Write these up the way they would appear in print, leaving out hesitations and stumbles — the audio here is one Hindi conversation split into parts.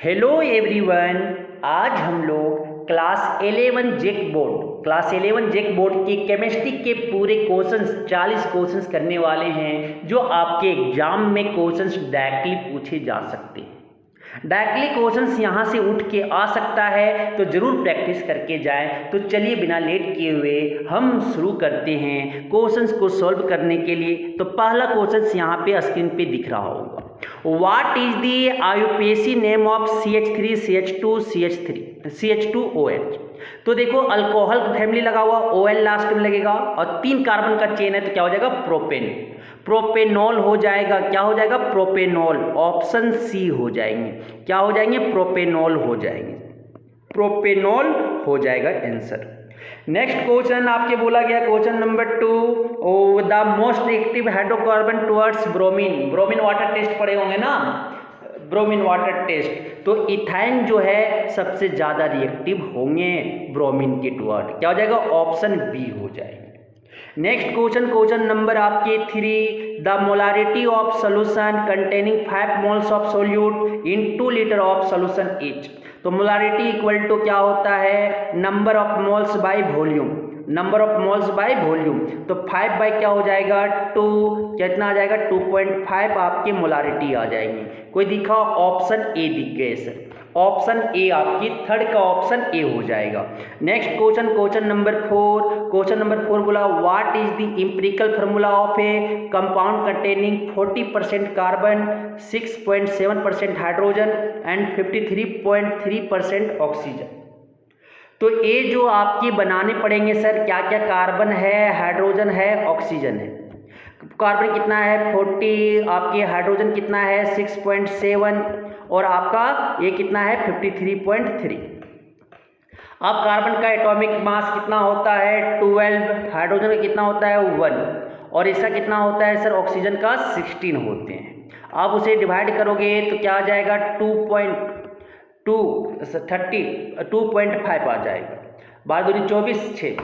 हेलो एवरीवन, आज हम लोग क्लास 11 जेक बोर्ड की केमिस्ट्री के पूरे क्वेश्चंस 40 क्वेश्चंस करने वाले हैं जो आपके एग्जाम में क्वेश्चंस डायरेक्टली पूछे जा सकते हैं। डायरेक्टली क्वेश्चंस यहाँ से उठ के आ सकता है, तो ज़रूर प्रैक्टिस करके जाएं। तो चलिए बिना लेट किए हुए हम शुरू करते हैं क्वेश्चंस को सॉल्व करने के लिए। तो पहला क्वेश्चन यहाँ पे स्क्रीन पे दिख रहा होगा, what is the IUPAC name of CH3 CH2OH। तो देखो अल्कोहल फैमिली लगा हुआ, OL लास्ट में लगेगा और 3 कार्बन का चेन है, तो क्या हो जाएगा प्रोपेनॉल हो जाएगा। क्या हो जाएगा? प्रोपेनॉल। ऑप्शन सी हो जाएंगे। क्या हो जाएंगे? प्रोपेनॉल हो जाएंगे। प्रोपेनॉल हो जाएगा आंसर। नेक्स्ट क्वेश्चन आपके बोला गया question number 2, the most active hydrocarbon towards bromine water test पढ़े होंगे ना, ब्रोमीन वाटर टेस्ट। तो इथाइन जो है सबसे ज़्यादा रिएक्टिव होंगे ब्रोमीन के टुवर्ड। क्या हो जाएगा? ऑप्शन बी हो जाएगा। नेक्स्ट क्वेश्चन नंबर आपके 3, the molarity of solution containing 5 moles of solute in 2 litre of solution each. तो मोलारिटी इक्वल टू क्या होता है? Number of moles by volume. Number of moles by volume, तो 5 बाय क्या हो जाएगा? 2। कितना आ जाएगा? 2.5 आपके मोलारिटी आ जाएंगे। कोई दिखा? ऑप्शन ए दिख गए सर। ऑप्शन ए आपकी थर्ड का ऑप्शन ए हो जाएगा। नेक्स्ट क्वेश्चन नंबर 4 बोला, what is the empirical formula of A compound containing 40% carbon, 6.7% hydrogen and 53.3% oxygen. तो ये जो आपके बनाने पड़ेंगे सर, क्या क्या कार्बन है, हाइड्रोजन है, ऑक्सीजन है। कार्बन कितना है? 40, आपके हाइड्रोजन कितना है? 6.7 और आपका ये कितना है? 53.3। अब कार्बन का एटॉमिक मास कितना होता है? 12। हाइड्रोजन का कितना होता है? 1। और इसका कितना होता है सर? ऑक्सीजन का 16 होते हैं। आप उसे डिवाइड करोगे तो क्या आ जाएगा? 2.5 आ जाएगा। 12 दूनी 24, 6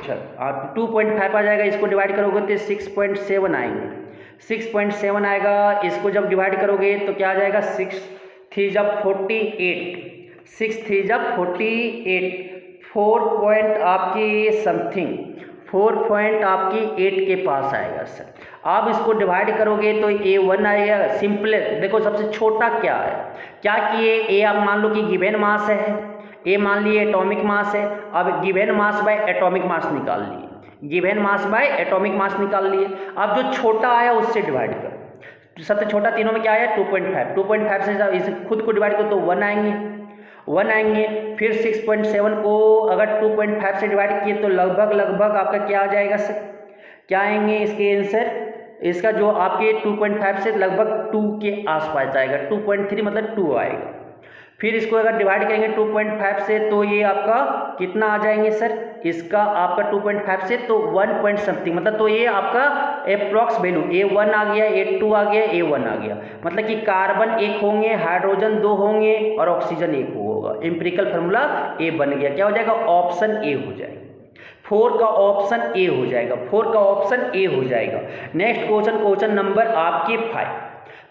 2.5 आ जाएगा। इसको डिवाइड करोगे तो 6.7 आएंगे। 6.7 आएगा। इसको जब डिवाइड करोगे तो क्या आ जाएगा? 6 3 जब 48, 6 3 जब 48, 4 पॉइंट आपकी समथिंग 4 पॉइंट आपकी 8 के पास आएगा सर। आप इसको डिवाइड करोगे तो A1 आएगा। सिंपल देखो, सबसे छोटा क्या है? क्या किए? ए आप मान लो कि गिवन मास है, ए मान लिए एटॉमिक मास है। अब given mass by atomic mass निकाल लिए, given mass by atomic mass निकाल लिए। अब जो छोटा आया उससे डिवाइड करो। सबसे छोटा तीनों में क्या आया? 2.5 से इसे खुद को डिवाइड करो तो 1 आएंगे। फिर 6.7 को अगर 2.5 से डिवाइड किए तो लगभग आपका क्या आ जाएगा सर? क्या आएंगे इसके आंसर? इसका जो आपके 2.5 से लगभग 2 के आसपास आएगा। 2.3 मतलब 2 आएगा। फिर इसको अगर डिवाइड करेंगे 2.5 से तो ये आपका कितना आ जाएंगे सर? इसका आपका 2.5 से तो 1 पॉइंट समथिंग, मतलब तो ये आपका अप्रॉक्स वैल्यू A1 आ गया, A2 आ गया, A1 आ गया। मतलब कि कार्बन 1 होंगे, हाइड्रोजन 2 होंगे और ऑक्सीजन 1 होगा। एम्पिरिकल फार्मूला ए बन गया। क्या हो जाएगा? ऑप्शन ए हो जाएगा। 4 का ऑप्शन ए हो जाएगा। 4 का ऑप्शन ए हो जाएगा। नेक्स्ट क्वेश्चन नंबर आपके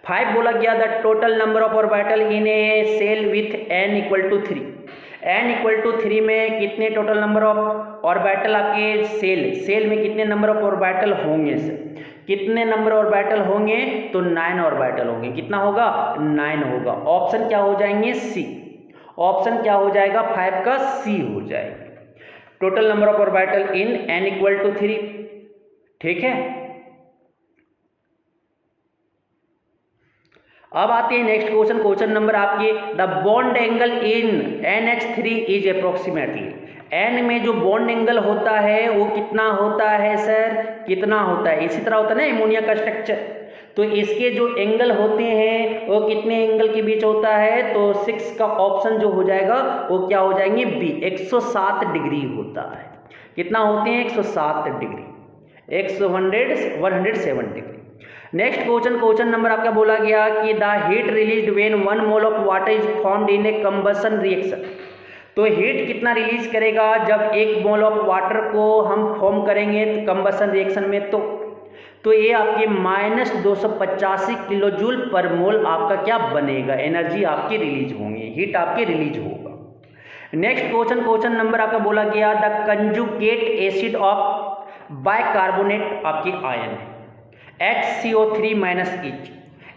5 बोला गया, the total number of orbital in a cell with n = 3। n = 3 में कितने टोटल नंबर ऑफ ऑर्बिटल आपके सेल में कितने नंबर ऑफ ऑर्बिटल होंगे सर? कितने नंबर ऑर्बिटल होंगे? तो 9 ऑर्बिटल होंगे। कितना होगा? 9 होगा। ऑप्शन क्या हो जाएंगे? सी। ऑप्शन क्या हो जाएगा? 5 का सी हो जाएगा। Total number of orbital in n = 3। ठीक है। अब आते हैं नेक्स्ट क्वेश्चन नंबर आपके, the bond angle in NH3 is approximately. N में जो बॉन्ड एंगल होता है वो कितना होता है सर? कितना होता है? इसी तरह होता है ना एमोनिया का स्ट्रक्चर। तो इसके जो एंगल होते हैं वो कितने एंगल के बीच होता है? तो 6 का ऑप्शन जो हो जाएगा वो क्या हो जाएंगे? बी। 107 डिग्री होता है। कितना होते हैं? 107 degree. 107 degree. Next question number आपका बोला गया कि the heat released when 1 mole of water is formed in A combustion reaction. तो हीट कितना रिलीज करेगा जब 1 मोल ऑफ वाटर को हम फॉर्म करेंगे कंबशन रिएक्शन में? तो ये आपके -285 किलो जूल पर मोल आपका क्या बनेगा, एनर्जी आपकी रिलीज होंगी, हीट आपकी रिलीज होगा। नेक्स्ट क्वेश्चन नंबर आपका बोला गया the conjugate acid of bicarbonate आपकी आयन है HCO3- H।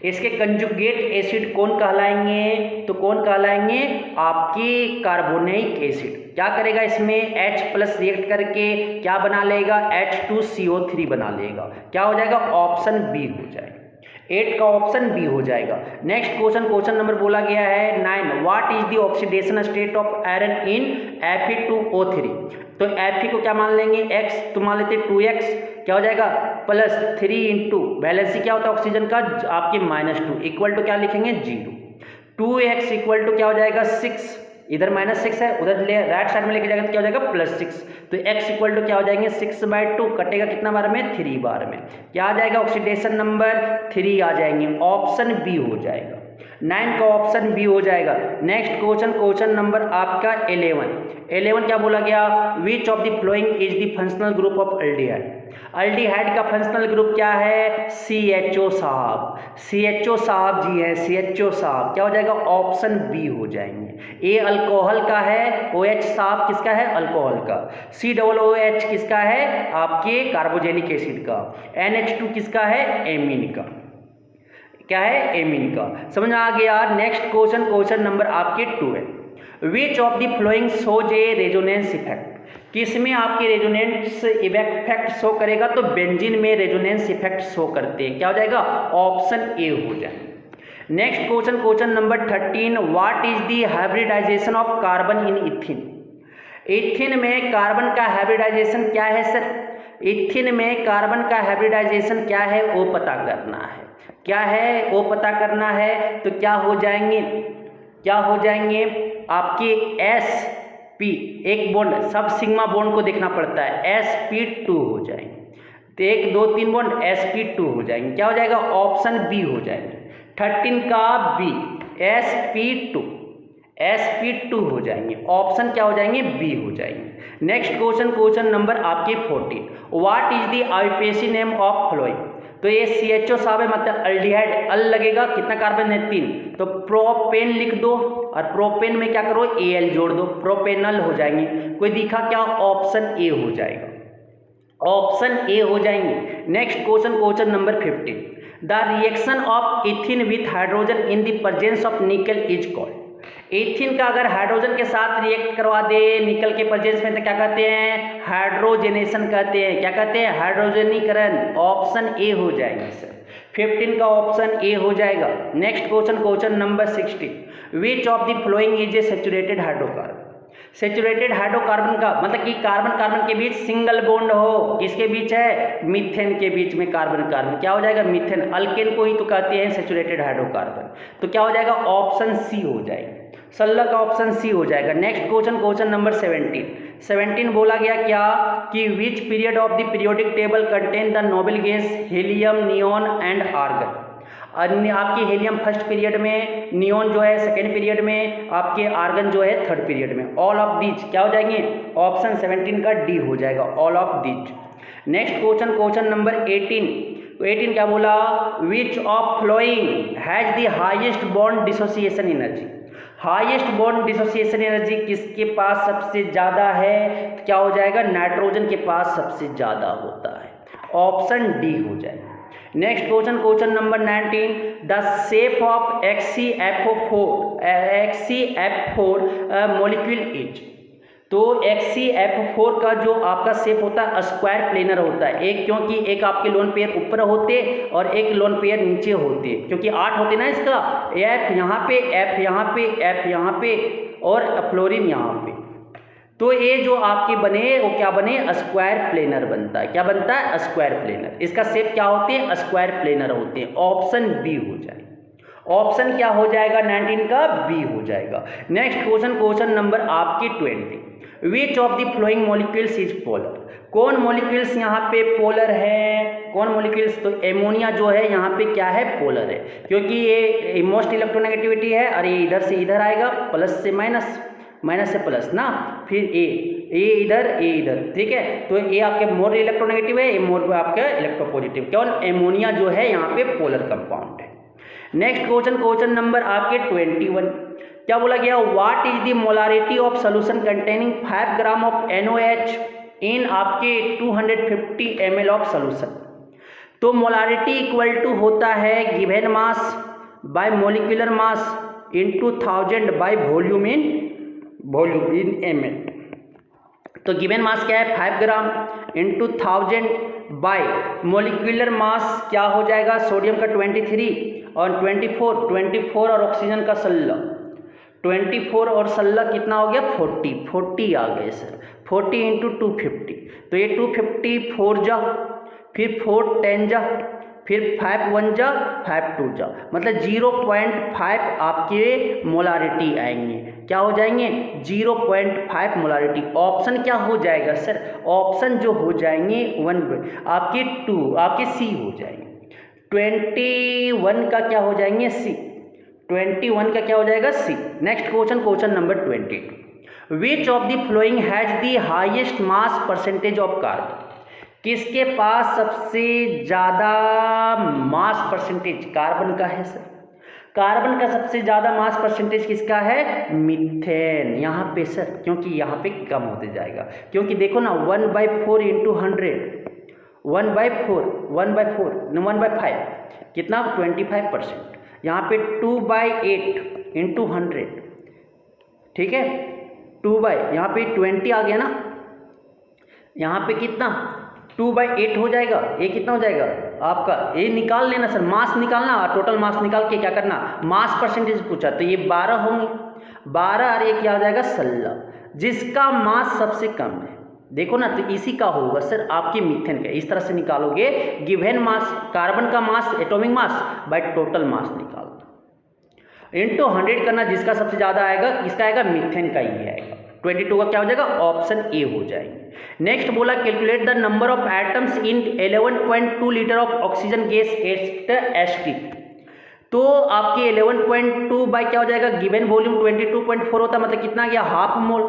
इसके कंजुगेट एसिड कौन कहलाएंगे, तो कौन कहलाएंगे आपके कार्बोनिक एसिड। क्या करेगा इसमें H+ रिएक्ट करके क्या बना लेगा, H2CO3 बना लेगा। क्या हो जाएगा, ऑप्शन बी हो जाएगा, 8 का ऑप्शन बी हो जाएगा। नेक्स्ट क्वेश्चन नंबर बोला गया है 9 what is the oxidation state of iron in Fe2O3। तो Fe को क्या मान लेंगे x, तो मान लेते 2x, क्या हो जाएगा +3 इंटू वैलेंसी क्या होता है ऑक्सीजन का आपके -2 इक्वल टू क्या लिखेंगे 0। 2x इक्वल टू क्या हो जाएगा 6, इधर -6 है, उधर राइट साइड में लेके जाएगा तो क्या हो जाएगा +6। तो x इक्वल टू क्या हो जाएंगे 6/2, कटेगा कितना बार में 3 बार में, क्या आ जाएगा ऑक्सीडेशन नंबर 3 आ जाएंगे, ऑप्शन बी हो जाएगा, 9 का ऑप्शन बी हो जाएगा। नेक्स्ट क्वेश्चन नंबर आपका 11 क्या बोला गया, विच of the following is the functional group of aldehyde. Aldehyde का फंक्शनल ग्रुप क्या है CHO साहब, CHO साहब जी है, CHO साहब, क्या हो जाएगा ऑप्शन बी हो जाएंगे। ए अल्कोहल का है, OH साहब किसका है अल्कोहल का, COOH किसका है आपके कार्बोजेनिक एसिड का, NH2 किसका है एमीन का, क्या है एमीन का, समझ आ गया। नेक्स्ट क्वेश्चन नंबर आपके 12 विच of the flowing shows A resonance effect. किसमें आपके रेजोनेंस इफेक्ट शो करेगा, तो बेंजीन में रेजोनेंस इफेक्ट शो करते हैं, क्या हो जाएगा ऑप्शन ए हो जाए। Next question number 13 what is the hybridization of carbon in ethyne. Ethyne में कार्बन का हाइब्रिडाइजेशन क्या है सर, इथिन में कार्बन का हाइब्रिडाइजेशन क्या है वो पता करना है, क्या है वो पता करना है। तो क्या हो जाएंगे आपके sp एक बॉन्ड सब सिग्मा बॉन्ड को देखना पड़ता है, sp2 हो जाएंगे, तो 1 2 3 बॉन्ड sp2 हो जाएंगे, क्या हो जाएगा ऑप्शन बी हो जाएंगे। 13 का बी sp2 हो जाएंगे, ऑप्शन क्या हो जाएंगे बी हो जाएंगे। नेक्स्ट क्वेश्चन नंबर आपके 14 what is the IUPAC name of following. तो ये CHO साहब है, मतलब अल्डिहाइड, अल लगेगा कितना कार्बन है 3, तो प्रोपेन लिख दो और प्रोपेन में क्या करो Al जोड़ दो, प्रोपेनल हो जाएंगे। कोई दिखा क्या, ऑप्शन ए हो जाएगा, ऑप्शन ए हो जाएंगे। Next question number 15 the reaction of इथिन with hydrogen in the presence of निकल इज कॉल्ड। एथिन का अगर हाइड्रोजन के साथ रिएक्ट करवा दे निकल के प्रेजेंस में तो क्या कहते हैं हाइड्रोजनेशन कहते हैं, क्या कहते हैं हाइड्रोजनीकरण, ऑप्शन ए हो जाएगा सर, 15 का ऑप्शन ए हो जाएगा। Next question number 16 which of the following is A saturated hydrocarbon. Saturated hydrocarbon का मतलब कि कार्बन के बीच सिंगल बॉन्ड हो, किसके बीच है मीथेन के बीच में कार्बन, क्या हो जाएगा मीथेन, अल्केन को ही तो कहते हैं सैचुरेटेड हाइड्रोकार्बन, तो क्या हो जाएगा ऑप्शन सी हो जाएगा, 16 का ऑप्शन सी हो जाएगा। नेक्स्ट क्वेश्चन नंबर 17 बोला गया क्या कि which period of the periodic table contain the noble gas helium, neon and argon. आपके हीलियम फर्स्ट पीरियड में, नियॉन जो है सेकेंड पीरियड में, आपके आर्गन जो है थर्ड पीरियड में, ऑल ऑफ दीज क्या हो जाएंगे ऑप्शन 17 का डी हो जाएगा, all of these. Next question number 18 क्या बोला which of following has the highest bond dissociation energy. Highest bond dissociation energy किसके पास सबसे ज़्यादा है, क्या हो जाएगा नाइट्रोजन के पास सबसे ज़्यादा होता है, ऑप्शन डी हो जाएगा। Next question number 19 the shape of HCF4 molecule is. तो HCF4 का जो आपका शेप होता है स्क्वायर प्लेनर होता है, एक क्योंकि एक आपके लोन पेयर ऊपर होते और एक लोन पेयर नीचे होते, क्योंकि 8 होते ना इसका, F यहाँ पे, F यहाँ पे, F यहाँ पे और फ्लोरीन यहाँ पे, तो ये जो आपके बने वो क्या बने स्क्वायर प्लेनर बनता है, क्या बनता है स्क्वायर प्लेनर, इसका शेप क्या होते हैं स्क्वायर प्लेनर होते हैं, ऑप्शन बी हो जाएगा, ऑप्शन क्या हो जाएगा 19 का बी हो जाएगा। नेक्स्ट क्वेश्चन नंबर आपके 20 विच of the flowing molecules is polar. कौन मॉलिक्यूल्स यहाँ पे पोलर है, कौन मॉलिक्यूल्स, तो एमोनिया जो है यहाँ पे क्या है पोलर है, क्योंकि ये मोस्ट इलेक्ट्रोनेगेटिविटी है और ये इधर से इधर आएगा प्लस से माइनस, माइनस से प्लस ना, फिर ए इधर ए इधर, ठीक है। तो ए आपके मोर इलेक्ट्रोनेगेटिव है, ए मोर आपका इलेक्ट्रोपॉजिटिव, केवल एमोनिया जो है यहाँ पे पोलर कंपाउंड है। नेक्स्ट क्वेश्चन नंबर आपके 21, क्या बोला गया, what is the molarity of solution containing 5 gram of NaOH इन आपके 250 ml ऑफ सोल्यूशन। तो मोलारिटी इक्वल टू होता है given mass by molecular mass into 1000 by volume in ml। तो गिवन मास क्या है 5 gram into 1000 bye molecular mass क्या हो जाएगा, सोडियम का 23 और 24 और ऑक्सीजन का 16, 24 और 16 कितना हो गया 40 आ गए सर, 40 इंटू 250। तो ये 250 4 जा, फिर 4 10 जा, फिर 5 1 जा, 5 2 जा, मतलब 0.5 आपके मोलारिटी आएंगे, क्या हो जाएंगे 0.5 मोलारिटी। ऑप्शन क्या हो जाएगा सर, ऑप्शन जो हो जाएंगे 1 आपके 2 आपके सी हो जाएंगे, 21 का क्या हो जाएंगे सी, 21 का क्या हो जाएगा C. Next question number 22, which of the following has the highest mass percentage of carbon. किसके पास सबसे ज़्यादा मास परसेंटेज कार्बन का है सर, कार्बन का सबसे ज़्यादा मास परसेंटेज किसका है, मीथेन। यहाँ पे सर क्योंकि यहाँ पे कम होते जाएगा, क्योंकि देखो ना 1/4 इंटू 100, 1/5 कितना 25%, यहाँ पे 2/8 इंटू 100, ठीक है, 2 यहाँ पे 20 आ गया ना, यहाँ पे कितना 2/8 हो जाएगा, ये कितना हो जाएगा आपका, ये निकाल लेना सर, मास निकालना, टोटल मास निकाल के क्या करना, मास परसेंटेज पूछा, तो ये 12 होंगे, 12 और ये क्या हो जाएगा 16, जिसका मास सबसे कम है देखो ना, तो इसी का होगा सर आपके मीथेन का। इस तरह से निकालोगे गिवन मास, कार्बन का mass atomic mass by total mass निकाल इंटू 100 करना, जिसका सबसे ज़्यादा आएगा किसका आएगा, मीथेन का ही आएगा। 22 का क्या हो जाएगा, ऑप्शन ए हो जाएंगे। नेक्स्ट बोला calculate the number of atoms in 11.2 litre of oxygen gas at ST. तो आपके 11.2 बाय क्या हो जाएगा, गिवन वॉल्यूम 22.4 होता है, मतलब कितना गया हाफ मोल,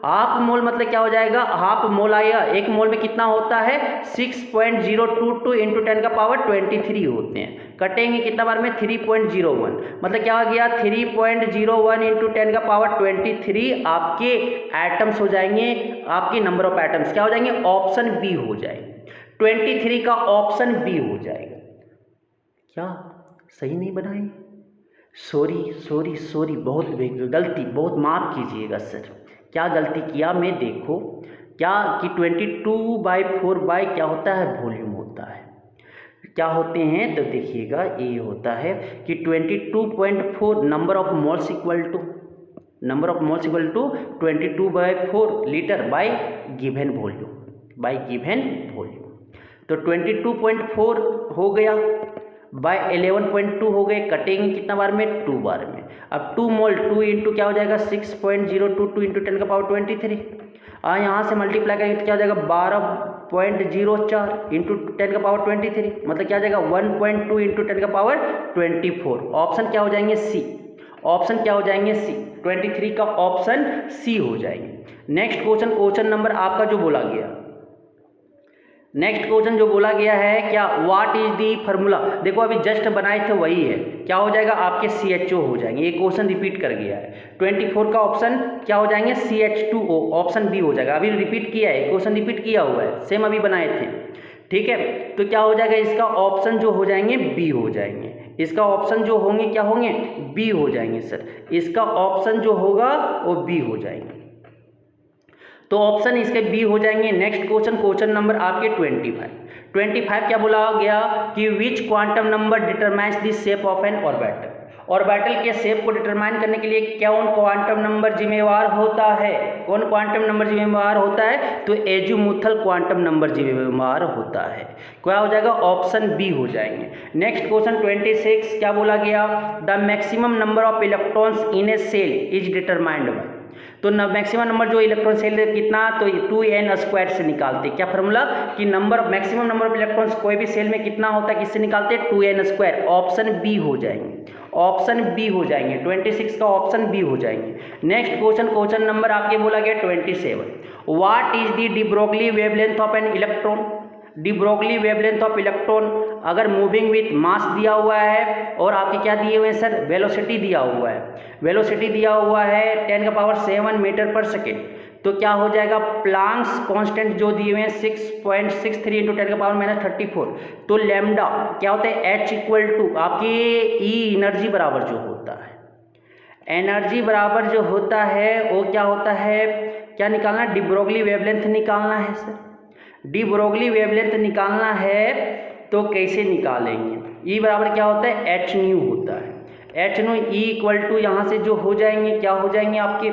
हाफ मोल मतलब क्या हो जाएगा, हाफ मोल आएगा, एक मोल में कितना होता है 6.022 इंटू 10 का पावर 23 होते हैं, कटेंगे कितना बार में 3.01, मतलब क्या हो गया 3.01 इंटू 10 का पावर 23 आपके एटम्स हो जाएंगे, आपके नंबर ऑफ एटम्स क्या हो जाएंगे, ऑप्शन बी हो जाएंगे, 23 का ऑप्शन बी हो जाएगा। क्या सही नहीं बनाए, सॉरी बहुत गलती, बहुत माफ़ कीजिएगा सर, क्या गलती किया मैं, देखो क्या कि 22/4 बाय क्या होता है वॉल्यूम होता है, क्या होते हैं तो देखिएगा ये होता है कि 22.4 number of moles equal to 22/4 litre by given volume, तो 22.4 हो गया बाय 11.2 हो गए, कटेंगे कितना बार में 2 बार में। अब 2 मोल 2 इंटू क्या हो जाएगा 6.022 इंटू 10 का पावर 23, यहाँ से मल्टीप्लाई करेंगे तो क्या हो जाएगा 12.04 इंटू 10 का पावर 23, मतलब क्या हो जाएगा 1.2 इंटू 10 का पावर 24। ऑप्शन क्या हो जाएंगे सी, ऑप्शन क्या हो जाएंगे सी, 23 का ऑप्शन सी हो जाएंगे। नेक्स्ट क्वेश्चन नंबर आपका जो बोला गया, नेक्स्ट क्वेश्चन जो बोला गया है क्या, व्हाट इज दी फार्मूला, देखो अभी जस्ट बनाए थे वही है, क्या हो जाएगा आपके CHO हो जाएंगे, ये क्वेश्चन रिपीट कर गया है, 24 का ऑप्शन क्या हो जाएंगे CH2O, ऑप्शन बी हो जाएगा, अभी रिपीट किया है, क्वेश्चन रिपीट किया हुआ है, सेम अभी बनाए थे, ठीक है। तो क्या हो जाएगा, इसका ऑप्शन जो हो जाएंगे बी हो जाएंगे, इसका ऑप्शन जो होंगे क्या होंगे बी हो जाएंगे सर, इसका ऑप्शन जो होगा वो बी हो जाएंगे, तो ऑप्शन इसके बी हो जाएंगे। नेक्स्ट क्वेश्चन नंबर आपके 25 क्या बोला गया कि which quantum number determines the shape of an orbital, orbital के शेप को डिटरमाइन करने के लिए कौन क्वांटम नंबर जिम्मेवार होता है, कौन क्वांटम नंबर जिम्मेवार होता है, तो एजीमुथल क्वांटम नंबर जिम्मेवार होता है, क्या हो जाएगा ऑप्शन बी हो जाएंगे। नेक्स्ट क्वेश्चन 26 क्या बोला गया, the maximum number of electrons in a shell is determined by, तो मैक्सिमम नंबर जो इलेक्ट्रॉन सेल कितना, तो 2n² से निकालते, क्या फार्मूला कि मैक्सिमम नंबर ऑफ इलेक्ट्रॉन्स कोई भी सेल में कितना होता है, किससे निकालते हैं 2n², ऑप्शन बी हो जाएंगे, ऑप्शन बी हो जाएंगे, 26 का ऑप्शन बी हो जाएंगे। नेक्स्ट क्वेश्चन नंबर आपके बोला गया 27, what is the de Broglie wavelength of an electron. De Broglie wavelength of electron अगर मूविंग विथ मास दिया हुआ है और आपके क्या दिए हुए हैं सर, वेलोसिटी दिया हुआ है, वेलोसिटी दिया हुआ है 10⁷ मीटर पर सेकेंड, तो क्या हो जाएगा, प्लांक्स कांस्टेंट जो दिए हुए हैं 6.63 × 10⁻34, तो लैम्डा क्या होता है, H इक्वल टू आपकी ई एनर्जी बराबर जो होता है, एनर्जी बराबर जो होता है वो क्या होता है, क्या निकालना है, डी ब्रोगली वेवलेंथ निकालना है सर। डी ब्रोगली वेवलेंथ निकालना है तो कैसे निकालेंगे, ई बराबर क्या होता है, एच न्यू होता है, H nu E equal to यहाँ से जो हो जाएंगे, क्या हो जाएंगे आपके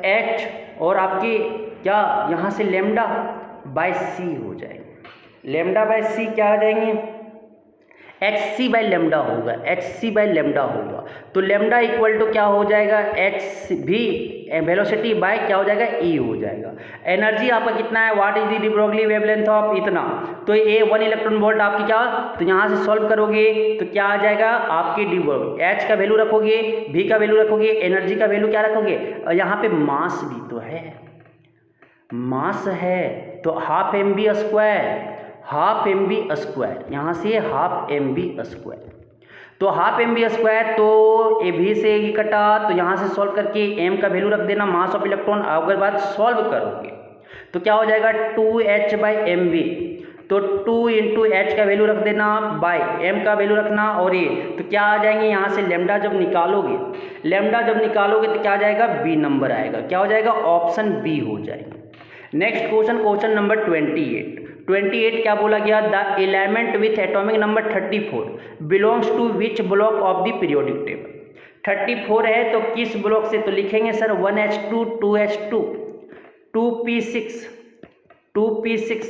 एच और आपके क्या यहाँ से लेमडा बाय सी हो जाएंगे, लेमडा बाय सी क्या आ जाएंगे, एच सी बाई लेमडा होगा, एच सी बाई लेमडा होगा, तो लेमडा इक्वल टू क्या हो जाएगा, एच भी वेलोसिटी बाय क्या हो जाएगा, ई हो जाएगा। एनर्जी आपका कितना है, what is the de Broglie wavelength of इतना, तो ये 1 इलेक्ट्रॉन वोल्ट आपकी क्या, तो यहाँ से सॉल्व करोगे तो क्या आ जाएगा आपकी डी ब्रोगली, एच का वैल्यू रखोगे, भी का वैल्यू रखोगे, एनर्जी का वैल्यू क्या रखोगे, और यहाँ पे मास भी तो है, मास है तो ½ mv², ½ mv², यहाँ से ½ mv², तो ½ mv², तो ए भी से ई कटा, तो यहाँ से सॉल्व करके m का वैल्यू रख देना, मास ऑफ इलेक्ट्रॉन, अगर बात सॉल्व करोगे तो क्या हो जाएगा 2h/mv, तो 2 × h का वैल्यू रख देना बाय m का वैल्यू रखना, और ये तो क्या आ जाएंगे, यहाँ से लेमडा जब निकालोगे, लेमडा जब निकालोगे तो क्या आ जाएगा, बी नंबर आएगा, क्या हो जाएगा, ऑप्शन बी हो जाएगा। नेक्स्ट क्वेश्चन नंबर 28 क्या बोला गया, the element with atomic number 34 belongs to which block of the periodic table. 34 है तो किस ब्लॉक से, तो लिखेंगे sir 1s2 2s2 2p6 2p6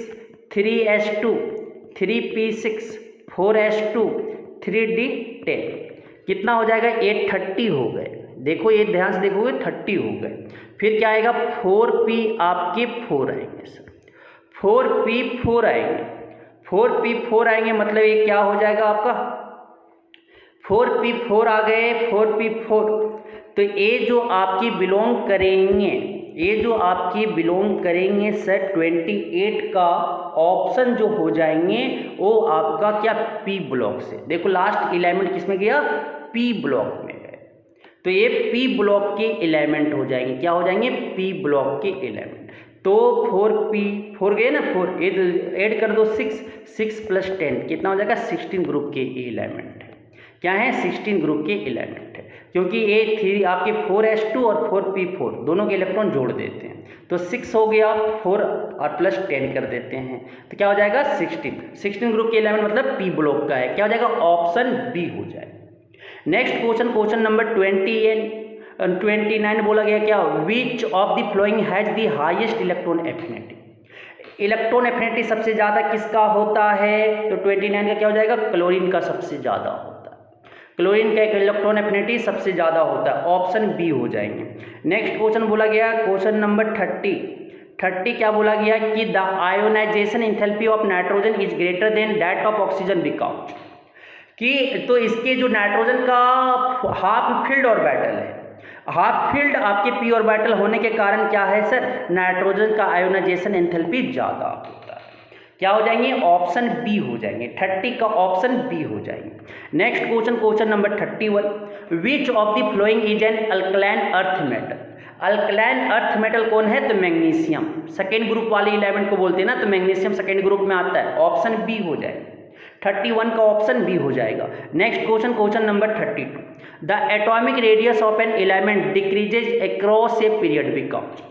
3s2 3p6 4s2 3d10, कितना हो जाएगा, 830 हो गए, देखो ये ध्यान से देखोगे 30 हो गए, फिर क्या आएगा 4p आपके 4 आएंगे सर, 4p4 आएंगे, 4p4 आएंगे, मतलब ये क्या हो जाएगा आपका 4p4 आ गए, 4p4, तो ये जो आपकी बिलोंग करेंगे, ये जो आपकी बिलोंग करेंगे सर 28 का ऑप्शन जो हो जाएंगे वो आपका क्या, पी ब्लॉक से, देखो लास्ट एलिमेंट किसमें गया, पी ब्लॉक में गए, तो ये पी ब्लॉक के एलिमेंट हो जाएंगे, क्या हो जाएंगे, पी ब्लॉक के एलिमेंट, तो 4p4 गए ना, 4 ऐड कर दो 6 + 10 कितना हो जाएगा, 16 ग्रुप के एलिमेंट है, क्या है 16 ग्रुप के एलिमेंट है, क्योंकि ये 3 आपके 4s2 और 4p4 दोनों के इलेक्ट्रॉन जोड़ देते हैं, तो 6 हो गया, 4 और +10 कर देते हैं, तो क्या हो जाएगा 16 ग्रुप के एलिमेंट मतलब पी ब्लॉक का है, क्या हो जाएगा, ऑप्शन बी हो जाएगा। नेक्स्ट क्वेश्चन नंबर 29 बोला गया क्या, विच of the following has the highest electron affinity. Electron affinity सबसे ज़्यादा किसका होता है, तो 29 का क्या हो जाएगा, क्लोरीन का सबसे ज़्यादा होता है, क्लोरीन का इलेक्ट्रॉन एफिनिटी सबसे ज़्यादा होता है, ऑप्शन बी हो जाएंगे। नेक्स्ट क्वेश्चन बोला गया क्वेश्चन नंबर 30 क्या बोला गया कि the ionisation enthalpy of nitrogen is greater than that of oxygen because, कि तो इसके जो नाइट्रोजन का हाफ फील्ड ऑर्बिटल है, हाफ फील्ड आपके पी ऑर्बिटल होने के कारण क्या है सर, नाइट्रोजन का आयोनाइजेशन एंथैल्पी ज़्यादा होता है, क्या हो जाएंगे, ऑप्शन बी हो जाएंगे, 30 का ऑप्शन बी हो जाएंगे। Next question number 31, which of the following is an alkaline earth metal. Alkaline earth metal कौन है, तो मैग्नीशियम, सेकेंड ग्रुप वाले एलिमेंट को बोलते हैं ना, तो मैग्नीशियम सेकेंड ग्रुप में आता है, ऑप्शन बी हो जाएगा, 31 का ऑप्शन बी हो जाएगा। Next question number 32, the atomic radius of an element decreases across a period because.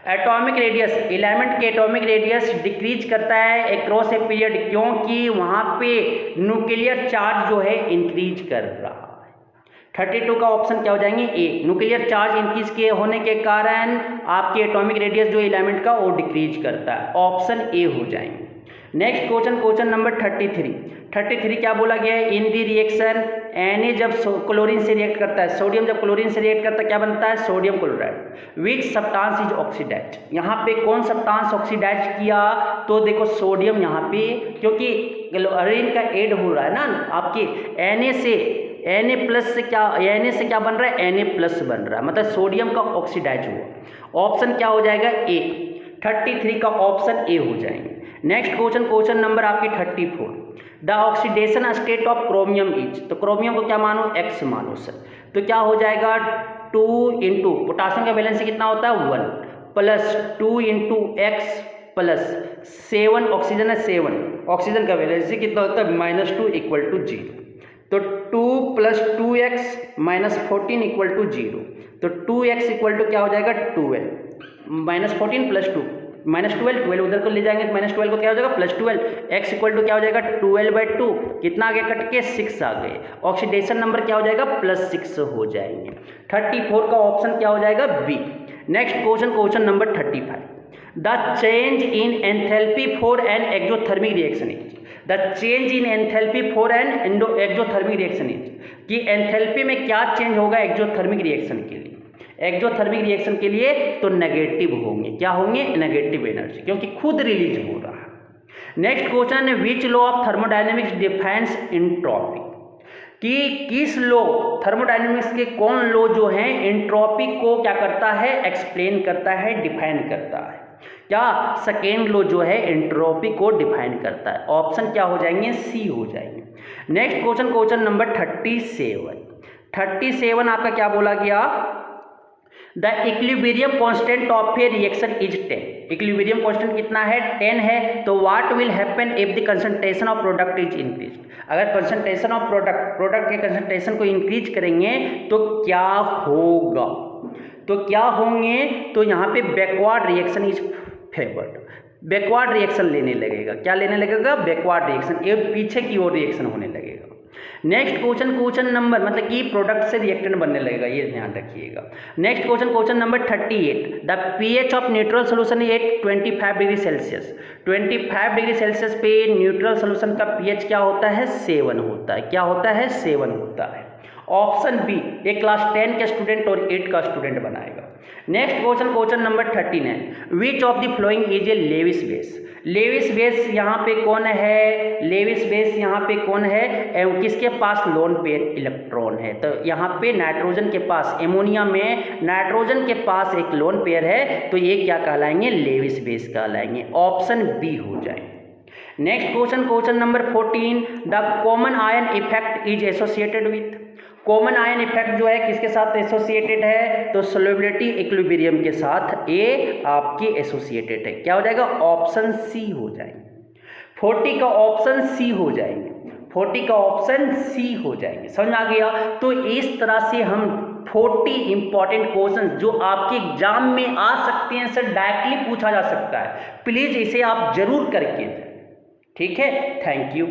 Atomic radius, element के एटॉमिक रेडियस डिक्रीज करता है अक्रॉस ए पीरियड, क्योंकि वहाँ पे न्यूक्लियर चार्ज जो है इंक्रीज कर रहा है। 32 का ऑप्शन क्या हो जाएंगे, ए, न्यूक्लियर चार्ज इंक्रीज के होने के कारण आपके एटॉमिक रेडियस जो एलिमेंट का वो डिक्रीज करता है, ऑप्शन ए हो जाएंगे। नेक्स्ट क्वेश्चन नंबर 33 क्या बोला गया है, इन दी रिएक्शन Na जब क्लोरीन से रिएक्ट करता है, सोडियम जब क्लोरीन से रिएक्ट करता है क्या बनता है, sodium chloride, which substance is oxidise. यहाँ पे कौन सब्सटेंस ऑक्सीडाइज किया, तो देखो सोडियम, यहाँ पे क्योंकि क्लोरीन का ऐड हो रहा है ना आपके Na से Na+ से क्या, Na से क्या बन रहा है, Na+ बन रहा है, मतलब सोडियम का ऑक्सीडाइज हुआ। ऑप्शन क्या हो जाएगा, ए। 33 का ऑप्शन ए हो जाएंगे। नेक्स्ट क्वेश्चन नंबर आपकी 34, the oxidation state of chromium is, तो क्रोमियम को क्या मानो, X मानो सर, तो क्या हो जाएगा 2 इंटू पोटासियम का वैलेंस कितना होता है 1 plus 2 into X plus 7, oxygen है 7, ऑक्सीजन का वैलेंस कितना होता है -2 इक्वल टू 0, तो 2 plus 2x minus 14 equal to 0, तो 2x इक्वल टू क्या हो जाएगा 12, -14 प्लस 2 -12, 12 उधर को ले जाएंगे तो -12 को क्या हो जाएगा +12, x इक्वल टू क्या हो जाएगा 12/2, कितना आ गया कट के 6 आ गए, ऑक्सीडेशन नंबर क्या हो जाएगा +6 हो जाएंगे। 34 का ऑप्शन क्या हो जाएगा B. Next question number 35, the change in enthalpy for an exothermic reaction is, the change in enthalpy for an exothermic reaction is, कि एंथैल्पी में क्या चेंज होगा एक्सोथर्मिक रिएक्शन के लिए, एक्सोथर्मिक रिएक्शन के लिए तो नेगेटिव होंगे, क्या होंगे नेगेटिव एनर्जी, क्योंकि खुद रिलीज हो रहा है। नेक्स्ट क्वेश्चन है which law of thermodynamics defines entropy, कि किस लॉ, थर्मोडायनेमिक्स के कौन लॉ जो है एंट्रोपी को क्या करता है, एक्सप्लेन करता है, डिफाइन करता है, क्या सेकेंड लॉ जो है एंट्रोपी को डिफाइन करता है, ऑप्शन क्या हो जाएंगे सी हो जाएंगे। नेक्स्ट क्वेश्चन नंबर 37 आपका क्या बोला गया, the equilibrium constant of A reaction is 10, equilibrium constant कितना है 10 है, तो what will happen if the concentration of product is increase, अगर कंसंट्रेशन ऑफ प्रोडक्ट के कंसंट्रेशन को इंक्रीज करेंगे तो क्या होगा, तो क्या होंगे, तो यहाँ पे backward reaction is favoured, backward reaction लेने लगेगा, क्या लेने लगेगा बैकवर्ड रिएक्शन, ये पीछे की ओर रिएक्शन होने लगेगा। नेक्स्ट क्वेश्चन नंबर, मतलब कि प्रोडक्ट से रिएक्टेंट बनने लगेगा, ये ध्यान रखिएगा। Next question number 38, the pH of neutral solution at 25 degree Celsius, 25 degree Celsius पे न्यूट्रल सोल्यूशन का पीएच क्या होता है 7 होता है, क्या होता है 7 होता है। ऑप्शन बी, एक क्लास 10 का स्टूडेंट और 8 का स्टूडेंट बनाएगा। Next question number 39, which of the following is a Lewis base, Lewis base यहाँ पे कौन है, लेविस बेस यहाँ पे कौन है, किसके पास लोन पेयर इलेक्ट्रॉन है, तो यहाँ पे नाइट्रोजन के पास, एमोनिया में नाइट्रोजन के पास एक लोन पेयर है, तो ये क्या कहलाएंगे लेविस बेस कहलाएंगे, ऑप्शन बी हो जाएंगे। Next question number 14, the common ion effect is associated with, common ion effect जो है किसके साथ एसोसिएटेड है, तो सोल्युबिलिटी इक्विलिब्रियम के साथ ये आपकी एसोसिएटेड है, क्या हो जाएगा ऑप्शन सी हो जाएंगे। 40 का ऑप्शन सी हो जाएंगे, 40 का ऑप्शन सी हो जाएंगे, समझ आ गया। तो इस तरह से हम 40 इंपॉर्टेंट क्वेश्चन जो आपके एग्जाम में आ सकते हैं, सर डायरेक्टली पूछा जा सकता है, प्लीज इसे आप जरूर करके जाए, ठीक है। Thank you.